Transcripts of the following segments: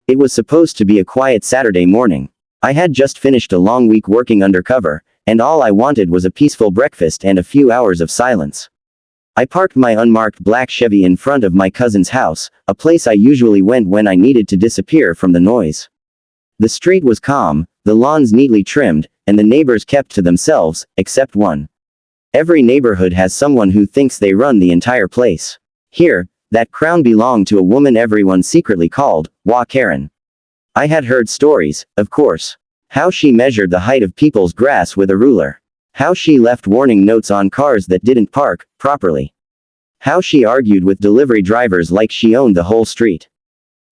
It was supposed to be a quiet Saturday morning. I had just finished a long week working undercover, and all I wanted was a peaceful breakfast and a few hours of silence. I parked my unmarked black Chevy in front of my cousin's house, a place I usually went when I needed to disappear from the noise. The street was calm, the lawns neatly trimmed, and the neighbors kept to themselves, except one. Every neighborhood has someone who thinks they run the entire place. Here, that crown belonged to a woman everyone secretly called HOA Karen. I had heard stories, of course. How she measured the height of people's grass with a ruler. How she left warning notes on cars that didn't park properly. How she argued with delivery drivers like she owned the whole street.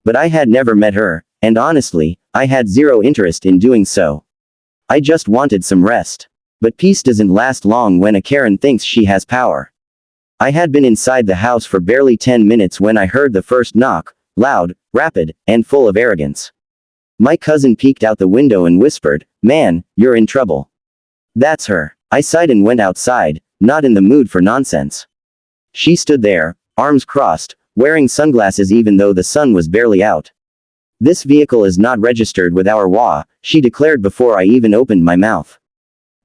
But I had never met her, and honestly, I had zero interest in doing so. I just wanted some rest. But peace doesn't last long when a Karen thinks she has power. I had been inside the house for barely 10 minutes when I heard the first knock, loud, rapid, and full of arrogance. My cousin peeked out the window and whispered, "Man, you're in trouble." "That's her." I sighed and went outside, not in the mood for nonsense. She stood there, arms crossed, wearing sunglasses even though the sun was barely out. "This vehicle is not registered with our HOA," she declared before I even opened my mouth.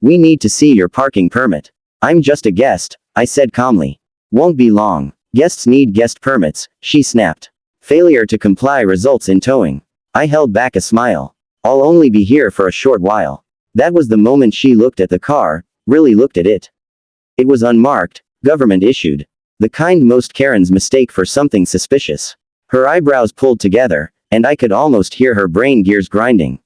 "We need to see your parking permit." "I'm just a guest," I said calmly. "Won't be long. Guests need guest permits," she snapped. Failure to comply results in towing. I held back a smile. "I'll only be here for a short while." That was the moment she looked at the car, really looked at it. It was unmarked, government issued. The kind most Karens mistake for something suspicious. Her eyebrows pulled together, and I could almost hear her brain gears grinding.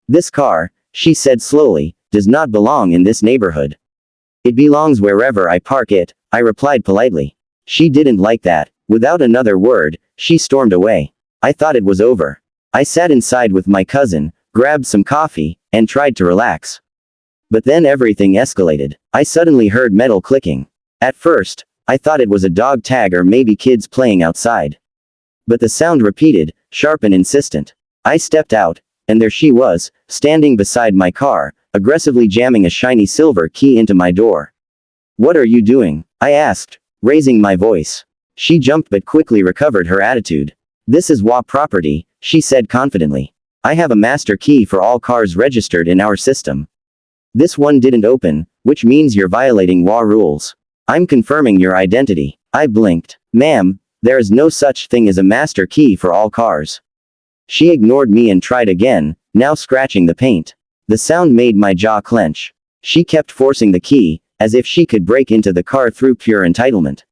"This car," she said slowly, "does not belong in this neighborhood." "It belongs wherever I park it," I replied politely. She didn't like that. Without another word, she stormed away. I thought it was over. I sat inside with my cousin, grabbed some coffee, and tried to relax. But then everything escalated. I suddenly heard metal clicking. At first, I thought it was a dog tag or maybe kids playing outside. But the sound repeated, sharp and insistent. I stepped out, and there she was, standing beside my car, aggressively jamming a shiny silver key into my door. "What are you doing?" I asked, raising my voice. She jumped but quickly recovered her attitude. "This is HOA property," she said confidently. "I have a master key for all cars registered in our system. This one didn't open, which means you're violating HOA rules. I'm confirming your identity." I blinked. "Ma'am, there is no such thing as a master key for all cars." She ignored me and tried again, now scratching the paint. The sound made my jaw clench. She kept forcing the key, as if she could break into the car through pure entitlement.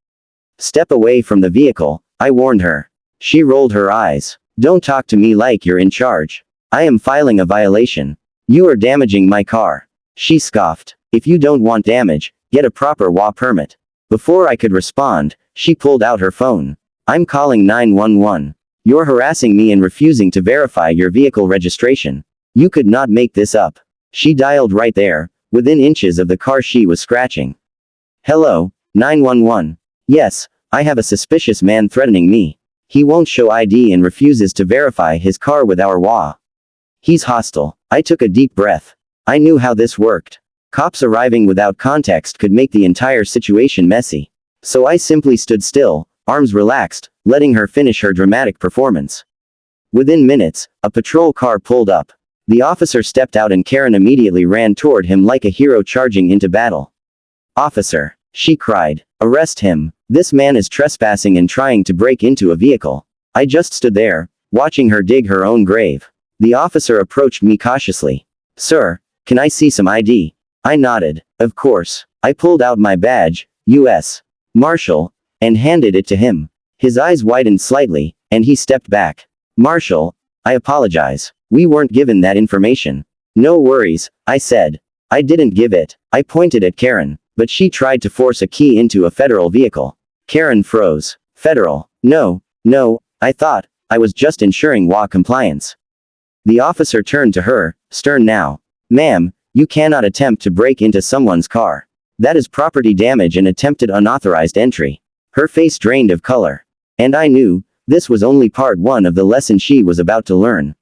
"Step away from the vehicle," I warned her. She rolled her eyes. "Don't talk to me like you're in charge. I am filing a violation. You are damaging my car." She scoffed. "If you don't want damage, get a proper HOA permit." Before I could respond, she pulled out her phone. "I'm calling 911. You're harassing me and refusing to verify your vehicle registration. You could not make this up." She dialed right there, within inches of the car she was scratching. "Hello, 911. Yes, I have a suspicious man threatening me. He won't show ID and refuses to verify his car with our HOA. He's hostile." I took a deep breath. I knew how this worked. Cops arriving without context could make the entire situation messy. So I simply stood still, arms relaxed, letting her finish her dramatic performance. Within minutes, a patrol car pulled up. The officer stepped out and Karen immediately ran toward him like a hero charging into battle. "Officer," she cried, "arrest him. This man is trespassing and trying to break into a vehicle." I just stood there, watching her dig her own grave. The officer approached me cautiously. "Sir, can I see some ID?" I nodded. "Of course." I pulled out my badge, U.S. Marshal, and handed it to him. His eyes widened slightly, and he stepped back. "Marshal, I apologize. We weren't given that information." "No worries," I said. "I didn't give it." I pointed at Karen, but she tried to force a key into a federal vehicle. Karen froze. "Federal? No, I thought, I was just ensuring HOA compliance." The officer turned to her, stern now. "Ma'am, you cannot attempt to break into someone's car. That is property damage and attempted unauthorized entry." Her face drained of color. And I knew, this was only part one of the lesson she was about to learn.